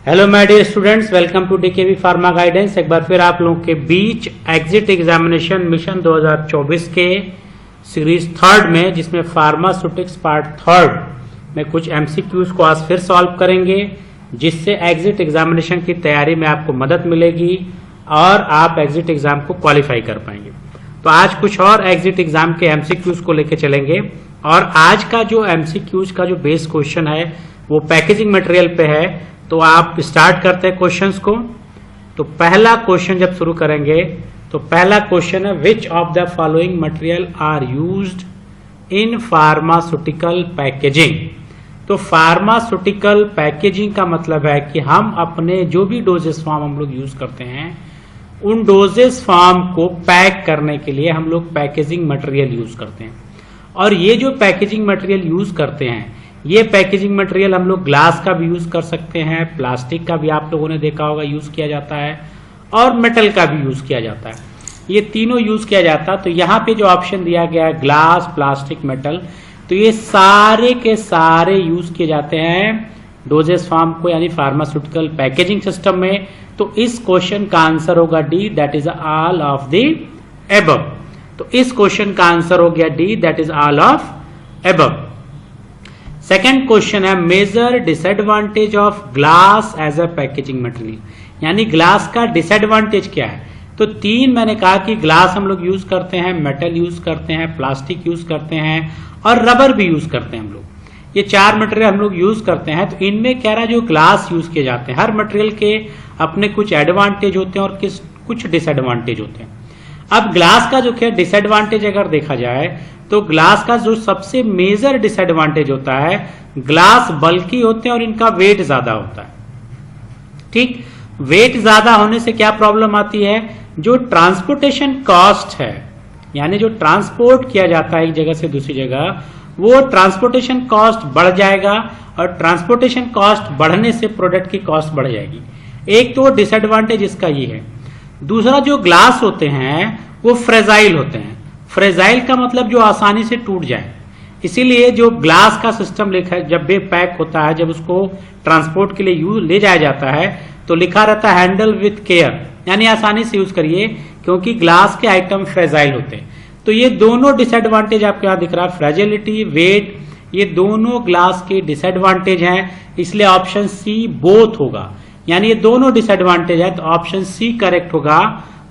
Hello my dear students, welcome to DKV pharma guidance. एक बार फिर आप लोगों के बीच एग्जिट एग्जामिनेशन मिशन 2024 के सीरीज थर्ड में, जिसमें फार्मास्यूटिक्स पार्ट थर्ड में कुछ एमसीक्यूज को आज फिर सॉल्व करेंगे, जिससे एग्जिट एग्जामिनेशन की तैयारी में आपको मदद मिलेगी और आप एग्जिट एग्जाम को क्वालिफाई कर पाएंगे। तो आज कुछ और एग्जिट एग्जाम के एमसीक्यूज को लेकर चलेंगे और आज का जो एमसीक्यूज का जो बेस क्वेश्चन है वो पैकेजिंग मटेरियल पे है। तो आप स्टार्ट करते हैं क्वेश्चंस को। तो पहला क्वेश्चन जब शुरू करेंगे तो पहला क्वेश्चन है, which of the following material are used in pharmaceutical packaging. तो फार्मास्यूटिकल पैकेजिंग का मतलब है कि हम अपने जो भी डोजेस फॉर्म हम लोग यूज करते हैं, उन डोजेस फॉर्म को पैक करने के लिए हम लोग पैकेजिंग मटेरियल यूज करते हैं। और ये जो पैकेजिंग मटेरियल यूज करते हैं, ये पैकेजिंग मटेरियल हम लोग ग्लास का भी यूज कर सकते हैं, प्लास्टिक का भी आप लोगों ने देखा होगा यूज किया जाता है, और मेटल का भी यूज किया जाता है। ये तीनों यूज किया जाता है। तो यहाँ पे जो ऑप्शन दिया गया है ग्लास, प्लास्टिक, मेटल, तो ये सारे के सारे यूज किए जाते हैं डोजेस फॉर्म को, यानी फार्मास्यूटिकल पैकेजिंग सिस्टम में। तो इस क्वेश्चन का आंसर होगा D, that is all of the above. तो इस क्वेश्चन का आंसर हो गया D, that is all of above. Second question है, major disadvantage of glass as a packaging material, यानी ग्लास का डिसएडवांटेज क्या है। तो तीन मैंने कहा कि ग्लास हम लोग यूज करते हैं, मेटल यूज करते हैं, प्लास्टिक यूज करते हैं और रबर भी यूज करते हैं हम लोग। ये चार मटेरियल हम लोग यूज करते हैं। तो इनमें कह रहा है जो ग्लास यूज किए जाते हैं, हर मटेरियल के अपने कुछ एडवांटेज होते हैं और कुछ डिसएडवांटेज होते हैं। अब ग्लास का जो क्या डिसएडवांटेज अगर देखा जाए तो ग्लास का जो सबसे मेजर डिसएडवांटेज होता है, ग्लास बल्की होते हैं और इनका वेट ज्यादा होता है। ठीक, वेट ज्यादा होने से क्या प्रॉब्लम आती है, जो ट्रांसपोर्टेशन कॉस्ट है, यानी जो ट्रांसपोर्ट किया जाता है एक जगह से दूसरी जगह, वो ट्रांसपोर्टेशन कॉस्ट बढ़ जाएगा और ट्रांसपोर्टेशन कॉस्ट बढ़ने से प्रोडक्ट की कॉस्ट बढ़ जाएगी। एक तो डिसएडवांटेज इसका ये है। दूसरा, जो ग्लास होते हैं वो फ्रेजाइल होते हैं। फ्रेजाइल का मतलब जो आसानी से टूट जाए, इसीलिए जो ग्लास का सिस्टम लिखा है, जब भी पैक होता है, जब उसको ट्रांसपोर्ट के लिए यूज ले जाया जाता है तो लिखा रहता है हैंडल विथ केयर, यानी आसानी से यूज करिए, क्योंकि ग्लास के आइटम फ्रेजाइल होते हैं। तो ये दोनों डिसएडवांटेज आपको यहाँ दिख रहा है, फ्रेजिलिटी, वेट, ये दोनों ग्लास के डिसएडवांटेज हैं, इसलिए ऑप्शन सी बोथ होगा। यानी ये दोनों डिसएडवांटेज है तो ऑप्शन सी करेक्ट होगा,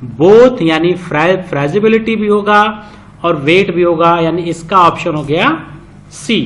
बोथ, यानी फ्रेजिबिलिटी भी होगा और वेट भी होगा, यानी इसका ऑप्शन हो गया सी।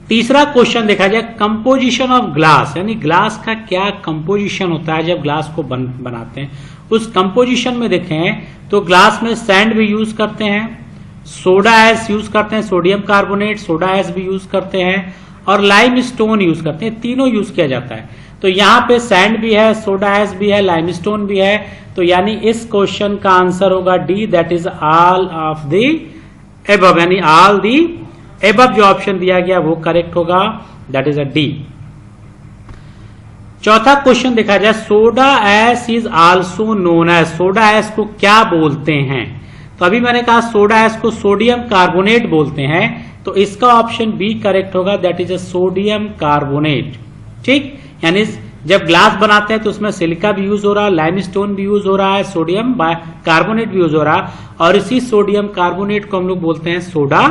तीसरा क्वेश्चन देखा जाए, कंपोजिशन ऑफ ग्लास, यानी ग्लास का क्या कंपोजिशन होता है जब ग्लास को बनाते हैं। उस कंपोजिशन में देखें तो ग्लास में सैंड भी यूज करते हैं, सोडा एस यूज करते हैं, सोडियम कार्बोनेट, सोडा एस भी यूज करते हैं और लाइम स्टोन यूज करते हैं, तीनों यूज किया जाता है। तो यहाँ पे सैंड भी है, सोडा एस भी है, लाइमस्टोन भी है, तो यानी इस क्वेश्चन का आंसर होगा D, that is all of the above, यानी ऑल दी एबव जो ऑप्शन दिया गया वो करेक्ट होगा, दैट इज अ डी। चौथा क्वेश्चन देखा जाए, soda ash is also known as, soda ash को क्या बोलते हैं। तो अभी मैंने कहा सोडा एस को सोडियम कार्बोनेट बोलते हैं, तो इसका ऑप्शन बी करेक्ट होगा, that is a sodium carbonate. ठीक, यानी जब ग्लास बनाते हैं तो उसमें सिलिका भी यूज हो रहा है, लाइमस्टोन भी यूज हो रहा है, सोडियम कार्बोनेट भी यूज हो रहा है, और इसी सोडियम कार्बोनेट को हम लोग बोलते हैं सोडा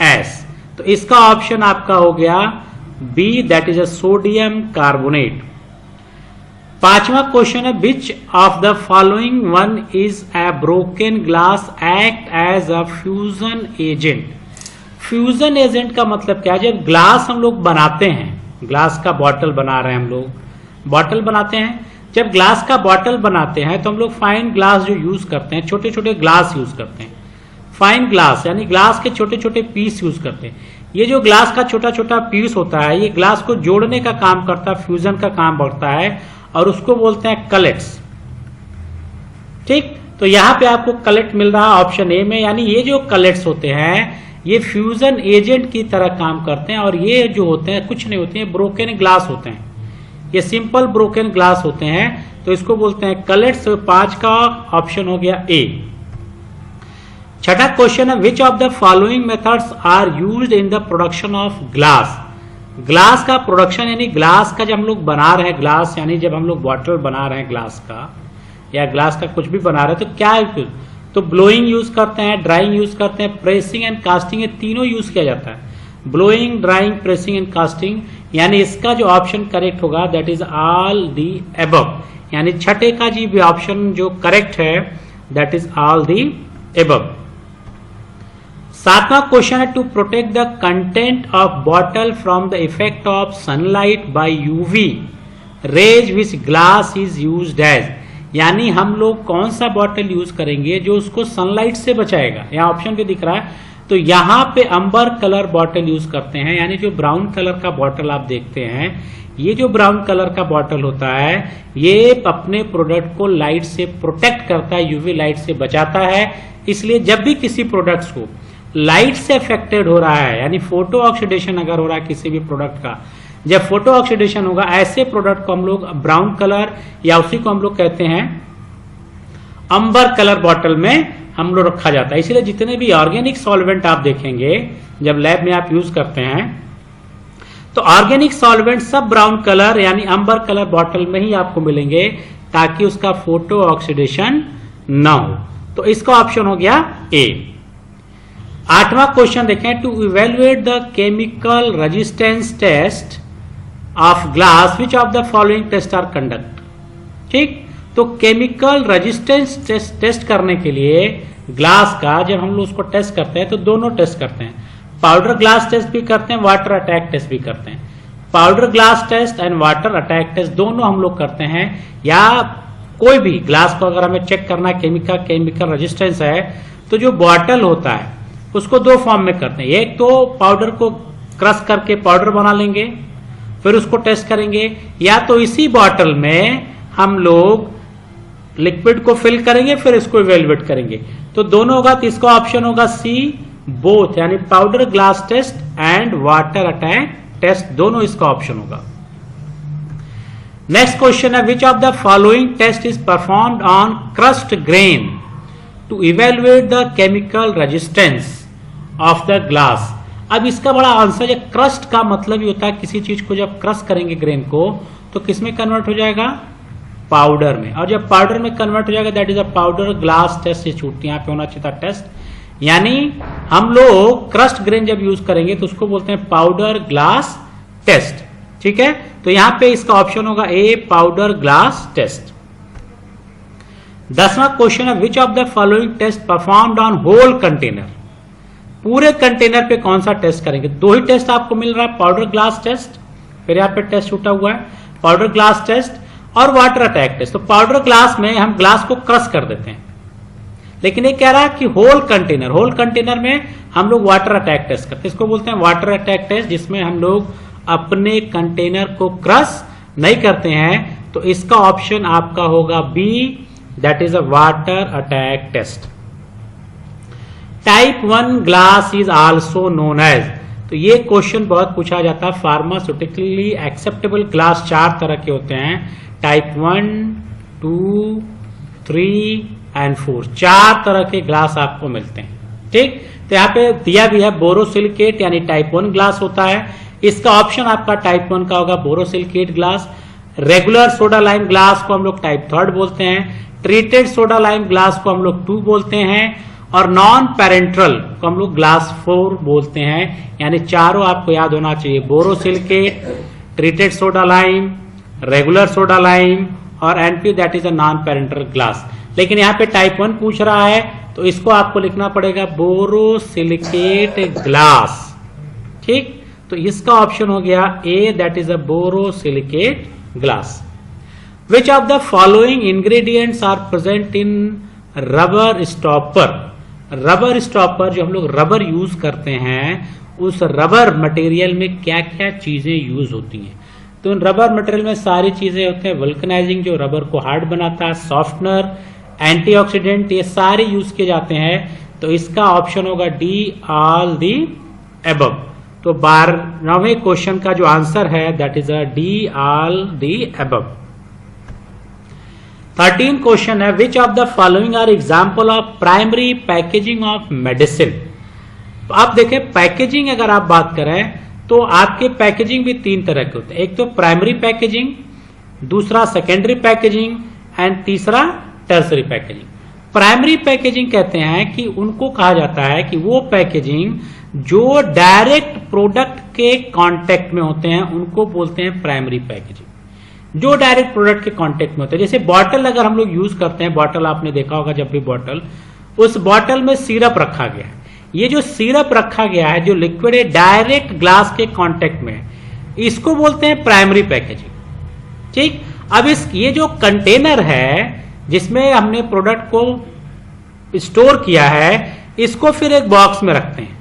एस। तो इसका ऑप्शन आपका हो गया B, that is a sodium carbonate. पांचवा क्वेश्चन है, which of the following one is a broken glass act as a fusion agent. Fusion agent का मतलब क्या है, जब ग्लास हम लोग बनाते हैं, ग्लास का बॉटल बना रहे हैं हम लोग, बॉटल बनाते हैं, जब ग्लास का बॉटल बनाते हैं तो हम लोग फाइन ग्लास जो यूज करते हैं, छोटे छोटे ग्लास यूज करते हैं, फाइन ग्लास, यानी ग्लास के छोटे छोटे पीस यूज करते हैं। ये जो ग्लास का छोटा छोटा पीस होता है, ये ग्लास को जोड़ने का काम करता है, फ्यूजन का काम बढ़ता है, और उसको बोलते हैं कलेट्स। ठीक, तो यहां पे आपको कलेट मिल रहा है ऑप्शन ए में, यानी ये जो कलेट्स होते हैं ये फ्यूजन एजेंट की तरह काम करते हैं, और ये जो होते हैं कुछ नहीं होते हैं, ब्रोकन ग्लास होते हैं, ये सिंपल ब्रोकन ग्लास होते हैं, तो इसको बोलते हैं कलेट्स। 5 का ऑप्शन हो गया ए। छठा क्वेश्चन है, which of the following methods are used in the production of glass. Glass का प्रोडक्शन यानी ग्लास का जब हम लोग बना रहे हैं, ग्लास यानी जब हम लोग बॉटल बना रहे हैं ग्लास का या ग्लास का कुछ भी बना रहे हैं तो क्या है, तो ब्लोइंग यूज करते हैं, ड्राइंग यूज करते हैं, प्रेसिंग एंड कास्टिंग, ये तीनों यूज किया जाता है। Blowing, drawing, pressing and casting, यानी इसका जो ऑप्शन करेक्ट होगा that is all the above, यानी छठे का जी भी ऑप्शन जो करेक्ट है that is all the above. सातवां क्वेश्चन है to protect the content of bottle from the effect of sunlight by UV rays which glass is used as, यानी हम लोग कौन सा बॉटल यूज करेंगे जो उसको सनलाइट से बचाएगा। यहाँ ऑप्शन भी दिख रहा है, तो यहाँ पे अंबर कलर बॉटल यूज करते हैं, यानी जो ब्राउन कलर का बॉटल आप देखते हैं, ये जो ब्राउन कलर का बॉटल होता है ये अपने प्रोडक्ट को लाइट से प्रोटेक्ट करता है, यूवी लाइट से बचाता है। इसलिए जब भी किसी प्रोडक्ट्स को लाइट से अफेक्टेड हो रहा है, यानी फोटो ऑक्सीडेशन अगर हो रहा है किसी भी प्रोडक्ट का, जब फोटो ऑक्सीडेशन होगा ऐसे प्रोडक्ट को हम लोग ब्राउन कलर या उसी को हम लोग कहते हैं अंबर कलर बॉटल में हम लोग रखा जाता है। इसलिए जितने भी ऑर्गेनिक सॉल्वेंट आप देखेंगे जब लैब में आप यूज करते हैं तो ऑर्गेनिक सॉल्वेंट सब ब्राउन कलर यानी अंबर कलर बॉटल में ही आपको मिलेंगे ताकि उसका फोटो ऑक्सीडेशन ना हो। तो इसका ऑप्शन हो गया ए। आठवां क्वेश्चन देखें to evaluate the chemical resistance test of glass which of the following test are conduct. ठीक, तो केमिकल रेजिस्टेंस टेस्ट करने के लिए ग्लास का जब हम लोग उसको टेस्ट करते हैं तो दोनों टेस्ट करते हैं, पाउडर ग्लास टेस्ट भी करते हैं, वाटर अटैक टेस्ट भी करते हैं। Powder glass test and water attack test दोनों हम लोग करते हैं, या कोई भी ग्लास को अगर हमें चेक करना केमिकल रेजिस्टेंस है तो जो बॉटल होता है उसको दो फॉर्म में करते हैं। एक तो पाउडर को क्रश करके पाउडर बना लेंगे फिर उसको टेस्ट करेंगे, या तो इसी बॉटल में हम लोग लिक्विड को फिल करेंगे फिर इसको इवेल्युएट करेंगे। तो दोनों होगा, तो इसका ऑप्शन होगा सी बोथ, यानी powder glass test and water attack test दोनों इसका ऑप्शन होगा। नेक्स्ट क्वेश्चन है which of the following test is performed on crushed grain to evaluate the chemical resistance of the glass. अब इसका बड़ा answer है, crust का मतलब ही होता है किसी चीज को जब क्रश करेंगे ग्रेन को तो किसमें कन्वर्ट हो जाएगा, पाउडर में, और जब पाउडर में कन्वर्ट हो जाएगा that is a powder glass test. ये छूटती यहाँ पे होना चाहिए था टेस्ट, यानी हम लोग क्रस्ट ग्रेन जब यूज करेंगे तो उसको बोलते हैं पाउडर ग्लास टेस्ट। ठीक है, तो यहां पे इसका ऑप्शन होगा ए पाउडर ग्लास टेस्ट। 10वां क्वेश्चन है which of the following test performed on whole container. पूरे कंटेनर पे कौन सा टेस्ट करेंगे, दो ही टेस्ट आपको मिल रहा है, पाउडर ग्लास टेस्ट, फिर यहाँ पे टेस्ट छूटा हुआ है पाउडर ग्लास टेस्ट और वाटर अटैक टेस्ट। तो पाउडर ग्लास में हम ग्लास को क्रश कर देते हैं, लेकिन ये कह रहा है कि होल कंटेनर में हम लोग वाटर अटैक टेस्ट करते हैं, इसको बोलते हैं वाटर अटैक टेस्ट, जिसमें हम लोग अपने कंटेनर को क्रश नहीं करते हैं। तो इसका ऑप्शन आपका होगा B, that is a water attack test. Type 1 glass is also known as, तो ये क्वेश्चन बहुत पूछा जाता है। फार्मास्यूटिकली एक्सेप्टेबल ग्लास 4 तरह के होते हैं, टाइप 1, 2, 3 एंड 4, 4 तरह के ग्लास आपको मिलते हैं। ठीक, तो यहाँ पे दिया भी है बोरोसिलिकेट यानी टाइप 1 ग्लास होता है, इसका ऑप्शन आपका टाइप 1 का होगा borosilicate glass. Regular soda lime glass को हम लोग टाइप 3 बोलते हैं, ट्रीटेड सोडा लाइम ग्लास को हम लोग 2 बोलते हैं, और नॉन पेरेंट्रल को हम लोग ग्लास 4 बोलते हैं। यानी चारों आपको याद होना चाहिए, borosilicate, treated soda lime, regular soda lime और NP that is a non parenteral glass. लेकिन यहाँ पे टाइप 1 पूछ रहा है तो इसको आपको लिखना पड़ेगा बोरोसिलिकेट ग्लास। ठीक, तो इसका ऑप्शन हो गया A, that is a borosilicate glass. Which of the following ingredients are present in rubber stopper. Rubber stopper जो हम लोग रबर यूज करते हैं उस रबर मटेरियल में क्या क्या चीजें यूज होती हैं। तो इन रबर मटेरियल में सारी चीजें होते हैं, वल्कनाइजिंग जो रबर को हार्ड बनाता है, सॉफ्टनर, एंटीऑक्सीडेंट, ये सारे यूज किए जाते हैं। तो इसका ऑप्शन होगा डी, ऑल दी एबव। तो 12वें क्वेश्चन का जो आंसर है that is a D, all the above. 13 question है which of the following are example of primary packaging of medicine. तो आप देखें पैकेजिंग अगर आप बात करें तो आपके पैकेजिंग भी 3 तरह के होते हैं, एक तो प्राइमरी पैकेजिंग, दूसरा सेकेंडरी पैकेजिंग एंड तीसरा टर्सरी पैकेजिंग। प्राइमरी पैकेजिंग कहते हैं कि उनको कहा जाता है कि वो पैकेजिंग जो डायरेक्ट प्रोडक्ट के कांटेक्ट में होते हैं उनको बोलते हैं प्राइमरी पैकेजिंग। जो डायरेक्ट प्रोडक्ट के कांटेक्ट में होते हैं, जैसे बॉटल अगर हम लोग यूज करते हैं, बॉटल आपने देखा होगा, जब भी बॉटल, उस बॉटल में सिरप रखा गया है, ये जो सिरप रखा गया है जो लिक्विड है डायरेक्ट ग्लास के कांटेक्ट में है, इसको बोलते हैं प्राइमरी पैकेजिंग। ठीक, अब ये जो कंटेनर है जिसमें हमने प्रोडक्ट को स्टोर किया है, इसको फिर एक बॉक्स में रखते हैं,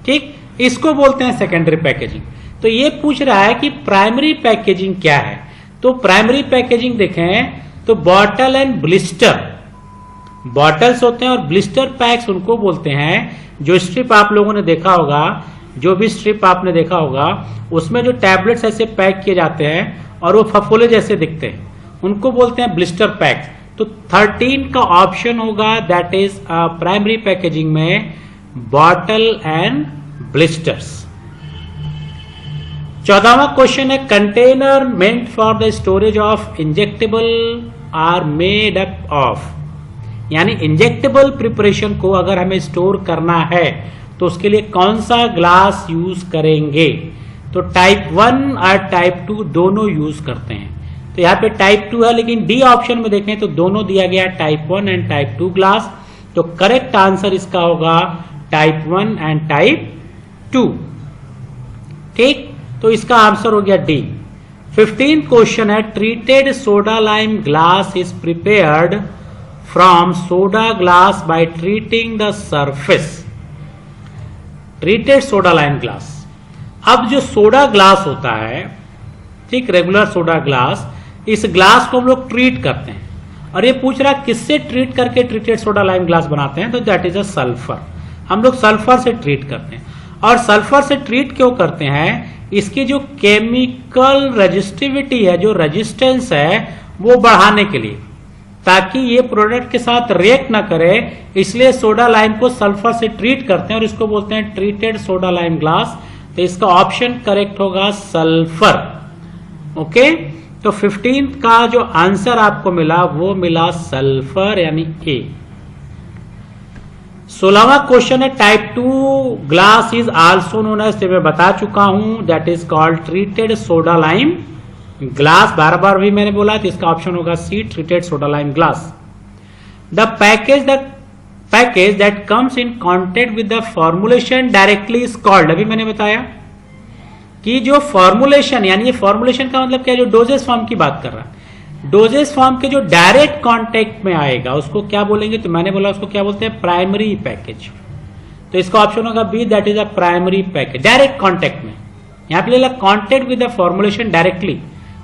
ठीक, इसको बोलते हैं सेकेंडरी पैकेजिंग। तो ये पूछ रहा है कि प्राइमरी पैकेजिंग क्या है। तो प्राइमरी पैकेजिंग देखें तो बॉटल एंड ब्लिस्टर, बॉटल्स होते हैं और ब्लिस्टर पैक्स उनको बोलते हैं। जो स्ट्रिप आप लोगों ने देखा होगा, जो भी स्ट्रिप आपने देखा होगा, उसमें जो टैबलेट्स ऐसे पैक किए जाते हैं और वो फफोले जैसे दिखते हैं, उनको बोलते हैं ब्लिस्टर पैक्स। तो 13 का ऑप्शन होगा, दैट इज प्राइमरी पैकेजिंग में बॉटल एंड ब्लिस्टर्स। 14वां क्वेश्चन है, container meant for the storage of injectable are made up of, यानी इंजेक्टेबल प्रिपरेशन को अगर हमें स्टोर करना है तो उसके लिए कौन सा ग्लास यूज करेंगे। तो टाइप 1 और टाइप 2 दोनों यूज करते हैं। तो यहाँ पे टाइप 2 है, लेकिन डी ऑप्शन में देखें तो दोनों दिया गया, टाइप 1 एंड टाइप 2 ग्लास। तो करेक्ट आंसर इसका होगा टाइप 1 एंड टाइप 2। ठीक, तो इसका आंसर हो गया डी। 15 क्वेश्चन है, treated soda lime glass is prepared from soda glass by treating the surface. Treated soda lime glass, अब जो सोडा ग्लास होता है, ठीक, रेगुलर सोडा ग्लास, इस ग्लास को हम लोग ट्रीट करते हैं और ये पूछ रहा है किससे ट्रीट करके ट्रीटेड सोडा लाइम ग्लास बनाते हैं। तो दैट इज अ सल्फर, हम लोग सल्फर से ट्रीट करते हैं। और सल्फर से ट्रीट क्यों करते हैं, इसकी जो केमिकल रेजिस्टिविटी है, जो रेजिस्टेंस है, वो बढ़ाने के लिए, ताकि ये प्रोडक्ट के साथ रिएक्ट ना करे, इसलिए सोडा लाइम को सल्फर से ट्रीट करते हैं और इसको बोलते हैं ट्रीटेड सोडा लाइम ग्लास। तो इसका ऑप्शन करेक्ट होगा सल्फर। ओके, तो 15 का जो आंसर आपको मिला वो मिला सल्फर, यानी ए। 16वां क्वेश्चन है, type 2 glass is also known as, मैं बता चुका हूं, that is called treated soda lime glass. बार बार भी मैंने बोला, तो इसका ऑप्शन होगा C, treated soda lime glass. The package that comes in contact with the formulation directly is called, अभी मैंने बताया कि जो फॉर्मुलेशन, यानी ये फॉर्मुलेशन का मतलब क्या है, जो डोजेस फॉर्म की बात कर रहा है, डोजेस फॉर्म के जो डायरेक्ट कांटेक्ट में आएगा उसको क्या बोलेंगे, तो मैंने बोला उसको क्या बोलते हैं, प्राइमरी पैकेज। तो इसका ऑप्शन होगा B, that is a primary package, direct contact में। यहां पे ले contact with the formulation directly,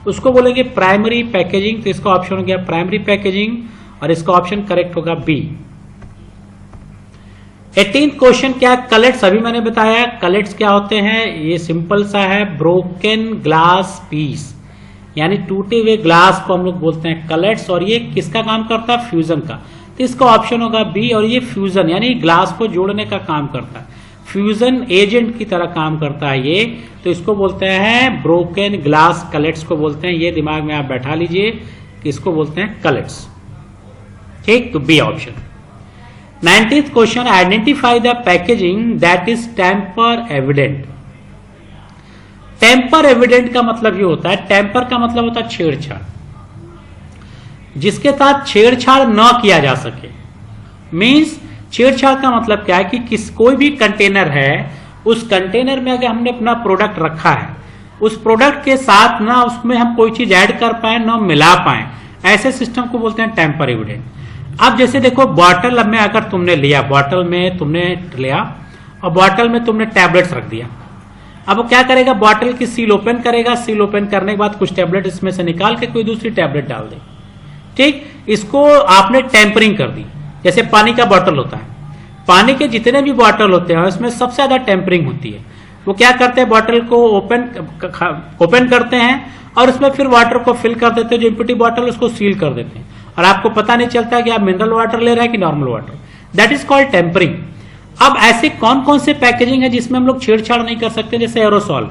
उसको बोलेंगे प्राइमरी पैकेजिंग। तो इसका ऑप्शन हो गया प्राइमरी पैकेजिंग और इसका ऑप्शन करेक्ट होगा बी। 18th क्वेश्चन क्या, कलेट्स, अभी मैंने बताया कलेट्स क्या होते हैं, ये सिंपल सा है, ब्रोकन ग्लास पीस, यानी टूटे हुए ग्लास को हम लोग बोलते हैं कलेट्स। और ये किसका काम करता है, फ्यूजन का। तो इसका ऑप्शन होगा बी, और ये फ्यूजन यानी ग्लास को जोड़ने का काम करता है, फ्यूजन एजेंट की तरह काम करता है ये। तो इसको बोलते हैं ब्रोकन ग्लास कलेट्स को बोलते हैं, ये दिमाग में आप बैठा लीजिए कि इसको बोलते हैं कलेट्स। ठीक, तो B option. 19th question, identify the packaging that is tamper evident. Tamper evident का मतलब ये होता है, टेम्पर का मतलब होता है छेड़छाड़, जिसके साथ छेड़छाड़ न किया जा सके। मींस छेड़छाड़ का मतलब क्या है कि कोई भी कंटेनर है, उस कंटेनर में अगर हमने अपना प्रोडक्ट रखा है, उस प्रोडक्ट के साथ ना उसमें हम कोई चीज ऐड कर पाए ना मिला पाए, ऐसे सिस्टम को बोलते हैं टेम्पर एविडेंट। अब जैसे देखो, बॉटल में अगर तुमने लिया, बॉटल में तुमने लिया और बॉटल में तुमने टैबलेट्स रख दिया, अब वो क्या करेगा, बॉटल की सील ओपन करेगा, सील ओपन करने के बाद कुछ टैबलेट इसमें से निकाल के कोई दूसरी टैबलेट डाल दे। ठीक, इसको आपने टेम्परिंग कर दी। जैसे पानी का बॉटल होता है, पानी के जितने भी बॉटल होते हैं उसमें सबसे ज्यादा टेम्परिंग होती है। वो क्या करते हैं, बॉटल को ओपन करते हैं और उसमें फिर वाटर को फिल कर देते हैं, जो इम्पिटी बॉटल उसको सील कर देते हैं और आपको पता नहीं चलता कि आप मिनरल वाटर ले रहे हैं कि normal water. That is called tampering. अब ऐसे कौन कौन से पैकेजिंग है जिसमें हम लोग छेड़छाड़ नहीं कर सकते, जैसे एरोसॉल।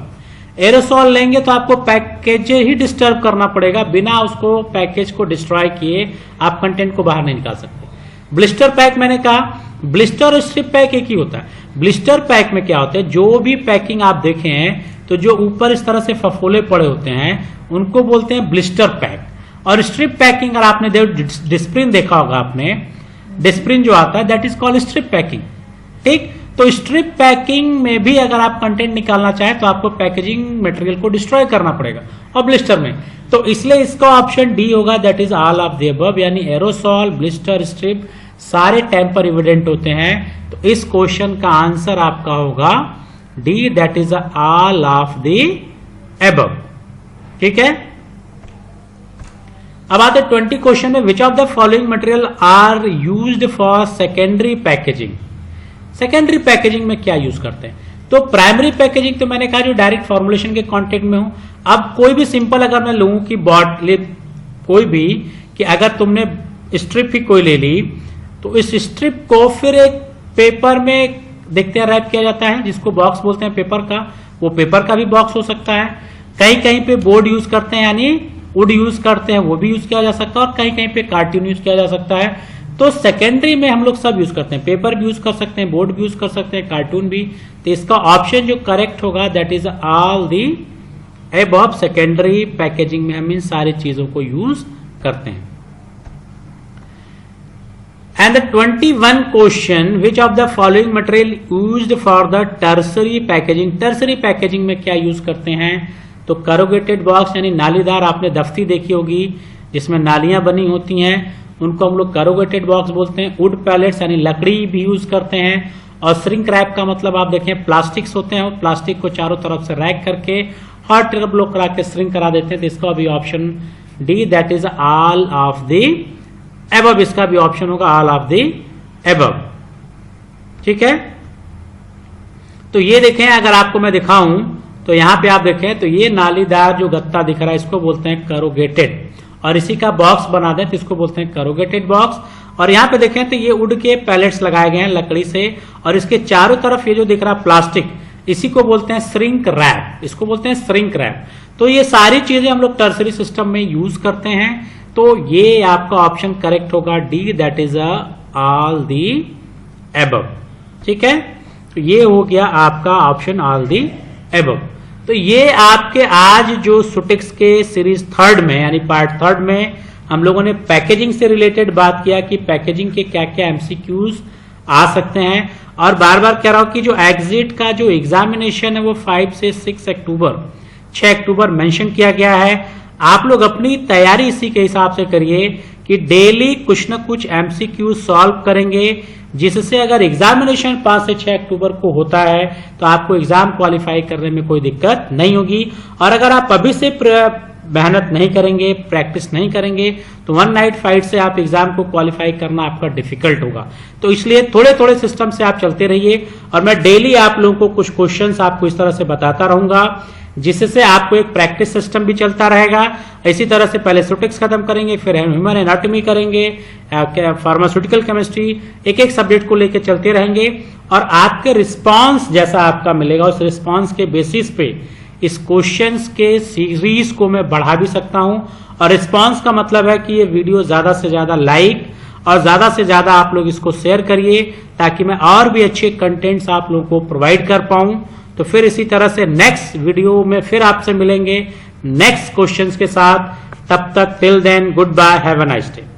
एरोसॉल लेंगे तो आपको पैकेज ही डिस्टर्ब करना पड़ेगा, बिना उसको पैकेज को डिस्ट्रॉय किए आप कंटेंट को बाहर नहीं निकाल सकते। ब्लिस्टर पैक मैंने कहा, ब्लिस्टर और स्ट्रिप पैक एक ही होता है। ब्लिस्टर पैक में क्या होता है, जो भी पैकिंग आप देखे हैं तो जो ऊपर इस तरह से फफोले पड़े होते हैं उनको बोलते हैं ब्लिस्टर पैक। और स्ट्रिप पैकिंग अगर आपने डिस्प्रिन देखा होगा आपने, डिस्प्रिन जो आता है that is called strip packing. ठीक, तो स्ट्रिप पैकिंग में भी अगर आप कंटेंट निकालना चाहें तो आपको पैकेजिंग मटेरियल को डिस्ट्रॉय करना पड़ेगा, और ब्लिस्टर में तो इसलिए इसका ऑप्शन डी होगा, that is all of the above. यानी एरोसॉल, ब्लिस्टर, स्ट्रिप सारे टेम्पर इविडेंट होते हैं। तो इस क्वेश्चन का आंसर आपका होगा D, that is all of the above. ठीक है, अब आते 20 क्वेश्चन में, which of the following material are used for secondary packaging. Secondary packaging में क्या यूज करते हैं, तो प्राइमरी पैकेजिंग तो मैंने कहा जो डायरेक्ट फॉर्मुलेशन के कांटेक्ट में हो। अब कोई भी सिंपल अगर मैं लूं कि बॉटल कोई भी, कि अगर तुमने स्ट्रिप ही कोई ले ली तो इस स्ट्रिप को फिर एक पेपर में देखते हैं रैप किया जाता है, जिसको बॉक्स बोलते हैं पेपर का। वो पेपर का भी बॉक्स हो सकता है, कहीं कहीं पे बोर्ड यूज करते हैं यानी वुड यूज करते हैं, वो भी यूज किया जा सकता है, और कहीं कहीं पे कार्टून यूज किया जा सकता है। तो सेकेंडरी में हम लोग सब यूज करते हैं, पेपर भी यूज कर सकते हैं, बोर्ड भी यूज कर सकते हैं, कार्टून भी। तो इसका ऑप्शन जो करेक्ट होगा that is all the above. Secondary packaging में हम इन सारी चीजों को यूज करते हैं। And the 21 question, which of the following material used for the tertiary packaging। tertiary packaging में क्या यूज करते हैं, तो करोगेटेड बॉक्स यानी नालीदार, आपने दफ्ती देखी होगी जिसमें नालियां बनी होती हैं, उनको हम लोग करोगेटेड बॉक्स बोलते हैं। वुड पैलेट्स यानी लकड़ी भी यूज करते हैं। और श्रिंक रैप का मतलब आप देखें प्लास्टिक्स होते हैं, प्लास्टिक को चारों तरफ से रैक करके हॉट एयर ब्लो करा के श्रिंक करा देते हैं। तो इसका भी option D, that is all of the above. इसका भी ऑप्शन होगा ऑल ऑफ द अबव। ठीक है, तो ये देखें, अगर आपको मैं दिखाऊं तो यहां पे आप देखें तो ये नालीदार जो गत्ता दिख रहा है इसको बोलते हैं करोगेटेड, और इसी का बॉक्स बना दें तो इसको बोलते हैं करोगेटेड बॉक्स। और यहां पे देखें तो ये वुड के पैलेट्स लगाए गए हैं लकड़ी से, और इसके चारों तरफ ये जो दिख रहा है प्लास्टिक, इसी को बोलते हैं श्रिंक रैप, इसको बोलते हैं श्रिंक रैप। तो ये सारी चीजें हम लोग टर्सरी सिस्टम में यूज करते हैं। तो ये आपका ऑप्शन करेक्ट होगा D, that is all the above. ठीक है, तो ये हो गया आपका ऑप्शन ऑल दी अबव। तो ये आपके आज जो सुटिक्स के सीरीज 3 में यानी पार्ट 3 में हम लोगों ने पैकेजिंग से रिलेटेड बात किया कि पैकेजिंग के क्या क्या एमसीक्यूज आ सकते हैं। और बार बार कह रहा हूं कि जो एग्जिट का जो एग्जामिनेशन है वो 5 से 6 अक्टूबर 6 अक्टूबर मेंशन किया गया है। आप लोग अपनी तैयारी इसी के हिसाब से करिए कि डेली कुछ न कुछ एमसीक्यू सॉल्व करेंगे, जिससे अगर एग्जामिनेशन 5 से 6 अक्टूबर को होता है तो आपको एग्जाम क्वालिफाई करने में कोई दिक्कत नहीं होगी। और अगर आप अभी से मेहनत नहीं करेंगे, प्रैक्टिस नहीं करेंगे, तो वन नाइट फाइट से आप एग्जाम को क्वालिफाई करना आपका डिफिकल्ट होगा। तो इसलिए थोड़े थोड़े सिस्टम से आप चलते रहिए, और मैं डेली आप लोगों को कुछ क्वेश्चंस आपको इस तरह से बताता रहूंगा, जिससे आपको एक प्रैक्टिस सिस्टम भी चलता रहेगा। इसी तरह से पहले सुटिक्स खत्म करेंगे, फिर ह्यूमन एनाटॉमी करेंगे, फार्मास्यूटिकल केमिस्ट्री, एक एक सब्जेक्ट को लेकर चलते रहेंगे। और आपके रिस्पांस जैसा आपका मिलेगा, उस रिस्पांस के बेसिस पे इस क्वेश्चंस के सीरीज को मैं बढ़ा भी सकता हूं। और रिस्पांस का मतलब है कि ये वीडियो ज्यादा से ज्यादा लाइक और ज्यादा से ज्यादा आप लोग इसको शेयर करिए, ताकि मैं और भी अच्छे कंटेंट्स आप लोगों को प्रोवाइड कर पाऊं। तो फिर इसी तरह से नेक्स्ट वीडियो में फिर आपसे मिलेंगे नेक्स्ट क्वेश्चंस के साथ। तब तक till then good bye, have a nice day.